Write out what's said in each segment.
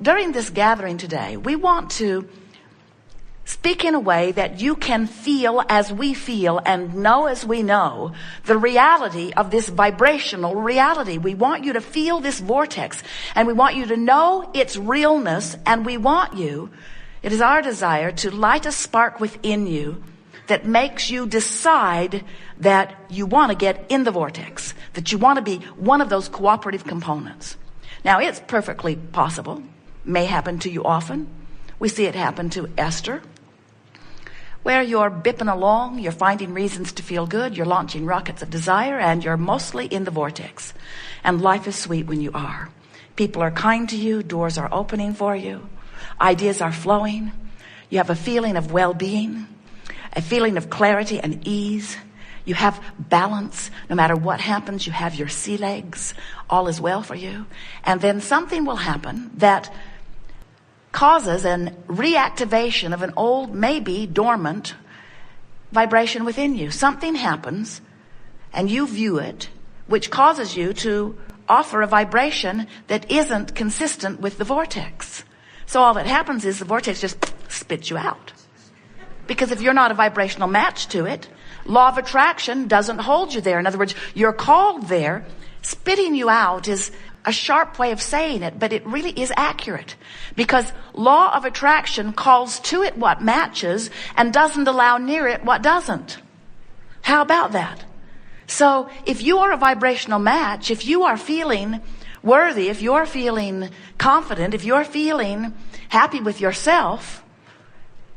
during this gathering today, we want to speak in a way that you can feel as we feel and know as we know the reality of this vibrational reality. We want you to feel this vortex, and we want you to know its realness, and we want you, it is our desire to light a spark within you that makes you decide that you want to get in the vortex, that you want to be one of those cooperative components. Now, it's perfectly possible, may happen to you often. We see it happen to Esther, where you're bipping along, you're finding reasons to feel good, you're launching rockets of desire, and you're mostly in the vortex. And life is sweet when you are. People are kind to you, doors are opening for you, ideas are flowing, you have a feeling of well-being, a feeling of clarity and ease. You have balance. No matter what happens, you have your sea legs. All is well for you. And then something will happen that causes an reactivation of an old, maybe dormant vibration within you. Something happens and you view it, which causes you to offer a vibration that isn't consistent with the vortex. So all that happens is the vortex just spits you out. Because if you're not a vibrational match to it, law of attraction doesn't hold you there. In other words, you're called there. Spitting you out is a sharp way of saying it, but it really is accurate, because law of attraction calls to it what matches and doesn't allow near it what doesn't. How about that? So if you are a vibrational match, if you are feeling worthy, if you're feeling confident, if you're feeling happy with yourself,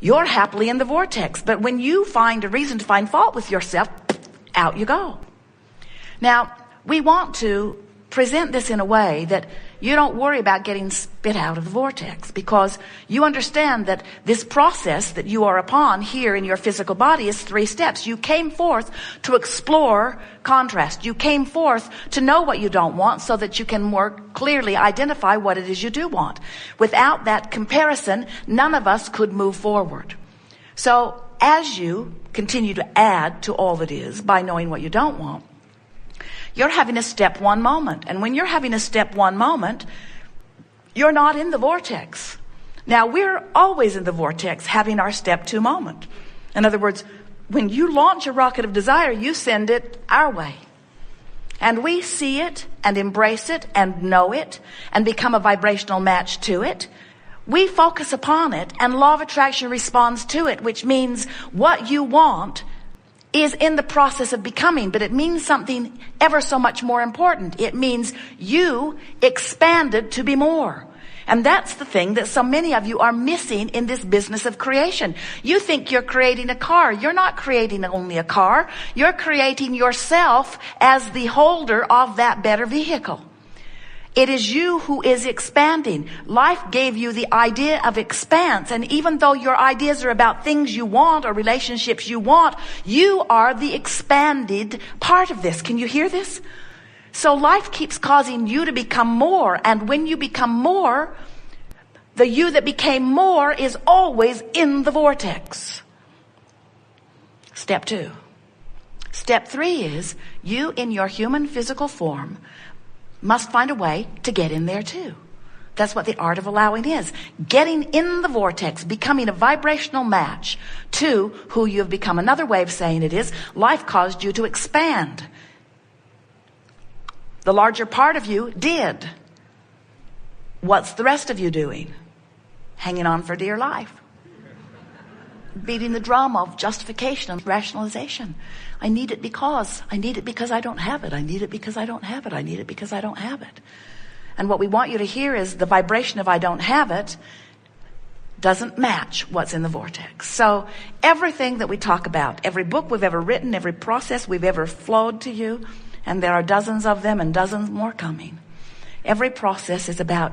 you're happily in the vortex. But when you find a reason to find fault with yourself, out you go. Now, we want to present this in a way that you don't worry about getting spit out of the vortex, because you understand that this process that you are upon here in your physical body is 3 steps. You came forth to explore contrast. You came forth to know what you don't want so that you can more clearly identify what it is you do want. Without that comparison, none of us could move forward. So as you continue to add to all that is by knowing what you don't want, you're having a step 1 moment. And when you're having a step 1 moment, you're not in the vortex. Now, we're always in the vortex having our step 2 moment. In other words, when you launch a rocket of desire, you send it our way. And we see it and embrace it and know it and become a vibrational match to it. We focus upon it, and law of attraction responds to it, which means what you want is in the process of becoming, but it means something ever so much more important. It means you expanded to be more. And that's the thing that so many of you are missing in this business of creation. You think you're creating a car. You're not creating only a car. You're creating yourself as the holder of that better vehicle. It is you who is expanding. Life gave you the idea of expanse. And even though your ideas are about things you want or relationships you want, you are the expanded part of this. Can you hear this? So life keeps causing you to become more. And when you become more, the you that became more is always in the vortex. Step 2. Step 3 is you in your human physical form must find a way to get in there too. That's what the art of allowing is. Getting in the vortex, becoming a vibrational match to who you have become. Another way of saying it is, life caused you to expand. The larger part of you did. What's the rest of you doing? Hanging on for dear life. Beating the drum of justification and rationalization. I need it because I don't have it. I need it because I don't have it. I need it because I don't have it. And what we want you to hear is the vibration of I don't have it doesn't match what's in the vortex. So everything that we talk about, every book we've ever written, every process we've ever flowed to you, and there are dozens of them and dozens more coming, every process is about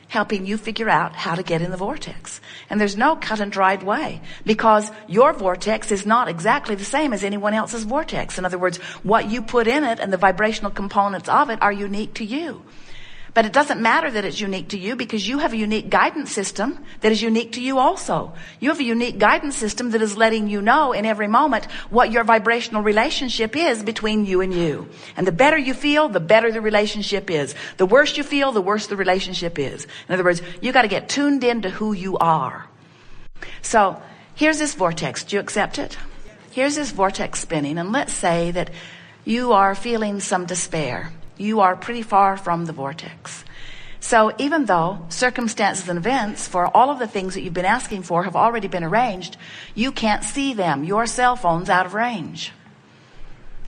helping you figure out how to get in the vortex. And there's no cut and dried way, because your vortex is not exactly the same as anyone else's vortex. In other words, what you put in it and the vibrational components of it are unique to you. But it doesn't matter that it's unique to you, because you have a unique guidance system that is unique to you also. You have a unique guidance system that is letting you know in every moment what your vibrational relationship is between you and you. And the better you feel, the better the relationship is. The worse you feel, the worse the relationship is. In other words, you got to get tuned into who you are. So here's this vortex. Do you accept it? Here's this vortex spinning. And let's say that you are feeling some despair. You are pretty far from the vortex. So even though circumstances and events for all of the things that you've been asking for have already been arranged, you can't see them. Your cell phone's out of range.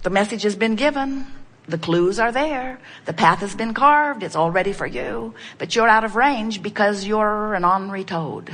The message has been given. The clues are there. The path has been carved. It's all ready for you. But you're out of range because you're an ornery toad.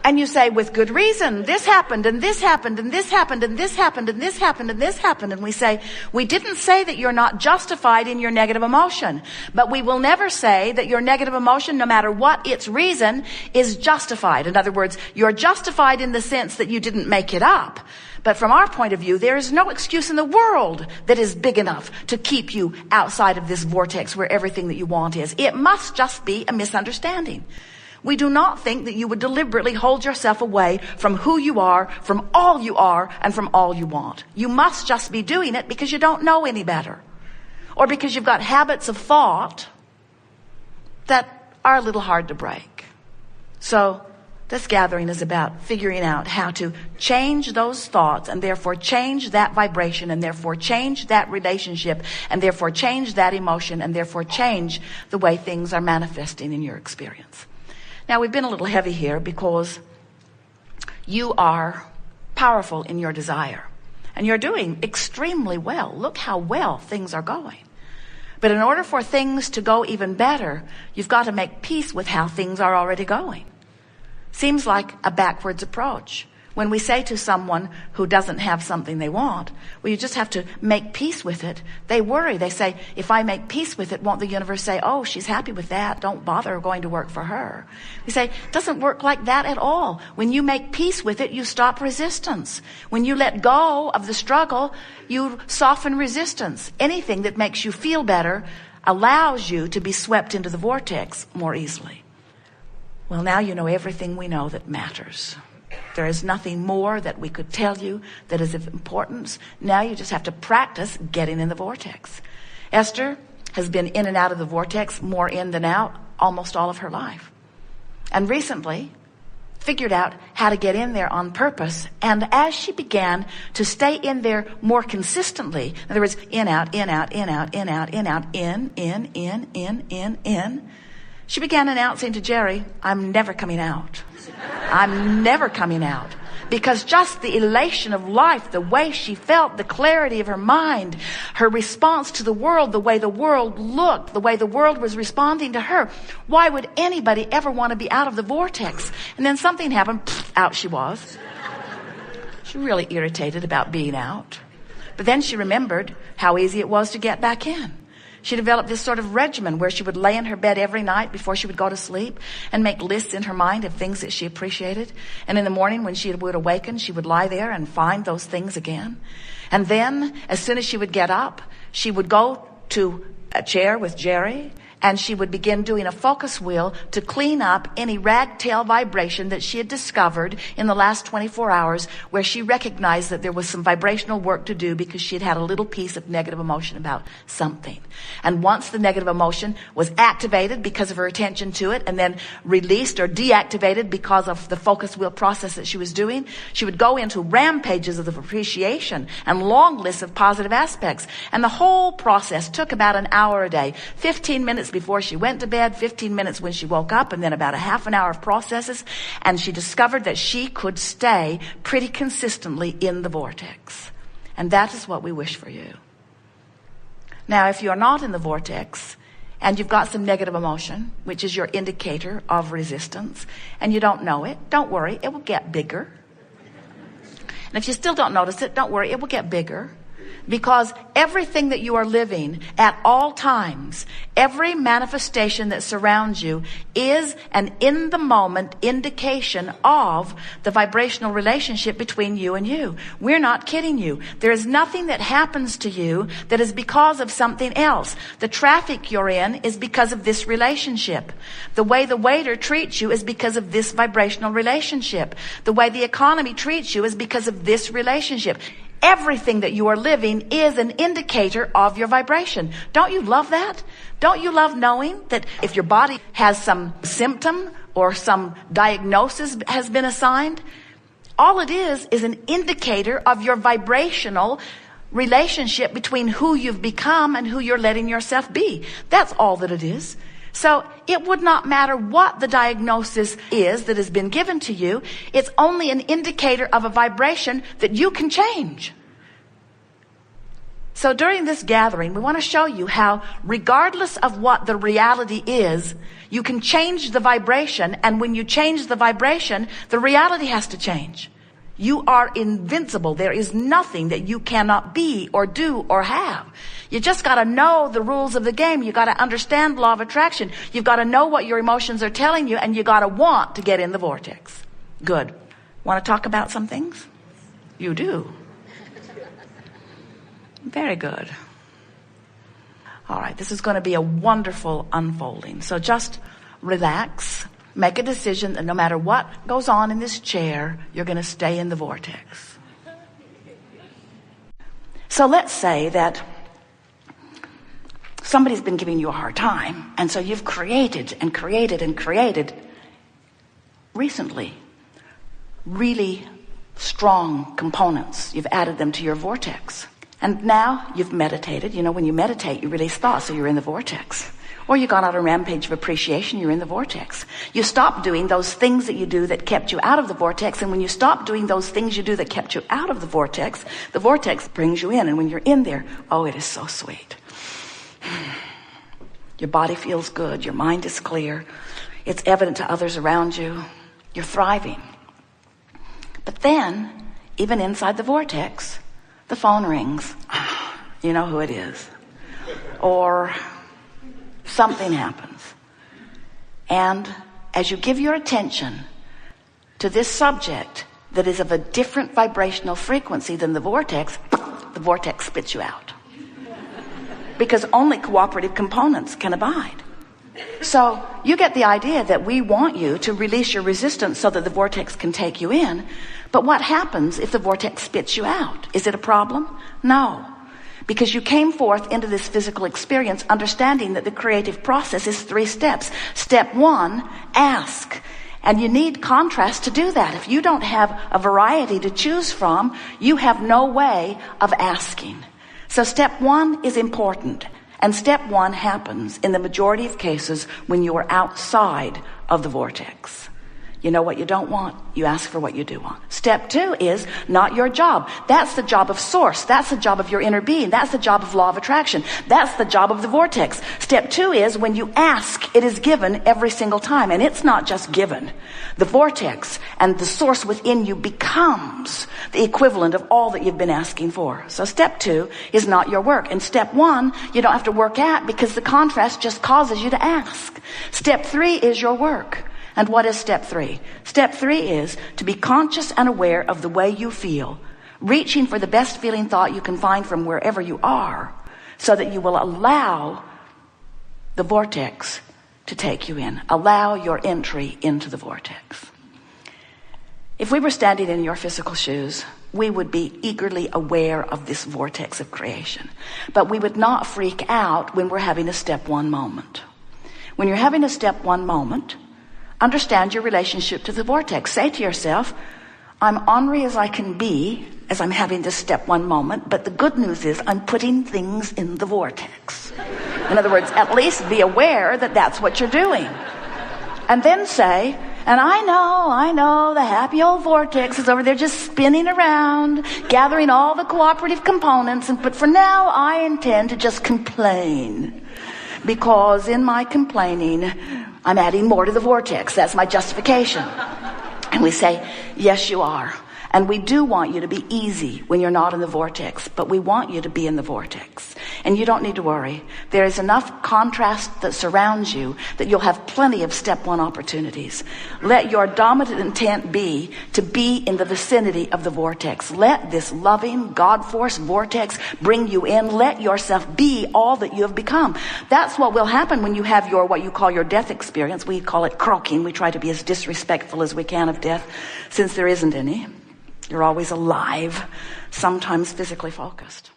And you say, with good reason, this happened, and this happened, and this happened, and this happened, and this happened, and this happened. And we say, we didn't say that you're not justified in your negative emotion, but we will never say that your negative emotion, no matter what its reason, is justified. In other words, you're justified in the sense that you didn't make it up. But from our point of view, there is no excuse in the world that is big enough to keep you outside of this vortex where everything that you want is. It must just be a misunderstanding. We do not think that you would deliberately hold yourself away from who you are, from all you are, and from all you want. You must just be doing it because you don't know any better, or because you've got habits of thought that are a little hard to break. So this gathering is about figuring out how to change those thoughts, and therefore change that vibration, and therefore change that relationship, and therefore change that emotion, and therefore change the way things are manifesting in your experience. Now, we've been a little heavy here because you are powerful in your desire, and you're doing extremely well. Look how well things are going. But in order for things to go even better, you've got to make peace with how things are already going. Seems like a backwards approach. When we say to someone who doesn't have something they want, well, you just have to make peace with it. They worry. They say, if I make peace with it, won't the universe say, oh, she's happy with that. Don't bother going to work for her. We say, it doesn't work like that at all. When you make peace with it, you stop resistance. When you let go of the struggle, you soften resistance. Anything that makes you feel better allows you to be swept into the vortex more easily. Well, now you know everything we know that matters. There is nothing more that we could tell you that is of importance. Now you just have to practice getting in the vortex. Esther has been in and out of the vortex, more in than out, almost all of her life. And recently figured out how to get in there on purpose. And as she began to stay in there more consistently, in other words, in, out, in, out, in, out, in, out, in, out, in, she began announcing to Jerry, I'm never coming out. I'm never coming out. Because just the elation of life, the way she felt, the clarity of her mind, her response to the world, the way the world looked, the way the world was responding to her. Why would anybody ever want to be out of the vortex? And then something happened, out she was. She was really irritated about being out. But then she remembered how easy it was to get back in. She developed this sort of regimen where she would lay in her bed every night before she would go to sleep and make lists in her mind of things that she appreciated. And in the morning when she would awaken, she would lie there and find those things again. And then as soon as she would get up, she would go to a chair with Jerry, and she would begin doing a focus wheel to clean up any ragtail vibration that she had discovered in the last 24 hours, where she recognized that there was some vibrational work to do because she had had a little piece of negative emotion about something. And once the negative emotion was activated because of her attention to it, and then released or deactivated because of the focus wheel process that she was doing, she would go into rampages of appreciation and long lists of positive aspects. And the whole process took about an hour a day, 15 minutes before she went to bed, 15 minutes when she woke up, and then about a half an hour of processes. And she discovered that she could stay pretty consistently in the vortex. And that is what we wish for you. Now, if you're not in the vortex and you've got some negative emotion, which is your indicator of resistance, and you don't know it, don't worry, it will get bigger. And if you still don't notice it, don't worry, it will get bigger. Because everything that you are living at all times, every manifestation that surrounds you is an in the moment indication of the vibrational relationship between you and you. We're not kidding you. There is nothing that happens to you that is because of something else. The traffic you're in is because of this relationship. The way the waiter treats you is because of this vibrational relationship. The way the economy treats you is because of this relationship. Everything that you are living is an indicator of your vibration. Don't you love that? Don't you love knowing that if your body has some symptom or some diagnosis has been assigned, all it is an indicator of your vibrational relationship between who you've become and who you're letting yourself be. That's all that it is. So it would not matter what the diagnosis is that has been given to you. It's only an indicator of a vibration that you can change. So during this gathering, we want to show you how, regardless of what the reality is, you can change the vibration. And when you change the vibration, the reality has to change. You are invincible. There is nothing that you cannot be or do or have. You just got to know the rules of the game. You got to understand law of attraction. You've got to know what your emotions are telling you, and you got to want to get in the vortex. Good. Want to talk about some things? You do. Very good. All right, this is going to be a wonderful unfolding. So just relax. Make a decision that no matter what goes on in this chair, you're going to stay in the vortex. So let's say that somebody's been giving you a hard time, and so you've created and created and created recently really strong components. You've added them to your vortex. And now you've meditated. You know, when you meditate, you release thoughts, so you're in the vortex. Or you've gone on a rampage of appreciation, you're in the vortex. You stop doing those things that you do that kept you out of the vortex, and when you stop doing those things you do that kept you out of the vortex brings you in. And when you're in there, oh, it is so sweet. Your body feels good, your mind is clear, it's evident to others around you, you're thriving. But then, even inside the vortex, the phone rings. You know who it is. Or something happens. And as you give your attention to this subject that is of a different vibrational frequency than the vortex spits you out. Because only cooperative components can abide. So you get the idea that we want you to release your resistance so that the vortex can take you in. But what happens if the vortex spits you out? Is it a problem? No. Because you came forth into this physical experience understanding that the creative process is 3 steps. Step 1, ask. And you need contrast to do that. If you don't have a variety to choose from, you have no way of asking. So step 1 is important. And step 1 happens in the majority of cases when you are outside of the vortex. You know what you don't want, you ask for what you do want. Step 2 is not your job. That's the job of source. That's the job of your inner being. That's the job of law of attraction. That's the job of the vortex. Step 2 is when you ask, it is given every single time. And it's not just given. The vortex and the source within you becomes the equivalent of all that you've been asking for. So step 2 is not your work. And step 1, you don't have to work at because the contrast just causes you to ask. Step 3 is your work. And what is step 3? Step 3 is to be conscious and aware of the way you feel, reaching for the best feeling thought you can find from wherever you are, so that you will allow the vortex to take you in. Allow your entry into the vortex. If we were standing in your physical shoes, we would be eagerly aware of this vortex of creation. But we would not freak out when we're having a step 1 moment. When you're having a step 1 moment, understand your relationship to the vortex. Say to yourself, I'm ornery as I can be as I'm having this step 1 moment, but the good news is I'm putting things in the vortex. In other words, at least be aware that that's what you're doing. And then say, and I know the happy old vortex is over there just spinning around, gathering all the cooperative components, but for now I intend to just complain. Because in my complaining, I'm adding more to the vortex. That's my justification. And we say, yes, you are. And we do want you to be easy when you're not in the vortex, but we want you to be in the vortex. And you don't need to worry. There is enough contrast that surrounds you that you'll have plenty of step one opportunities. Let your dominant intent be to be in the vicinity of the vortex. Let this loving, God-force vortex bring you in. Let yourself be all that you have become. That's what will happen when you have your, what you call your death experience. We call it croaking. We try to be as disrespectful as we can of death, since there isn't any. You're always alive, sometimes physically focused.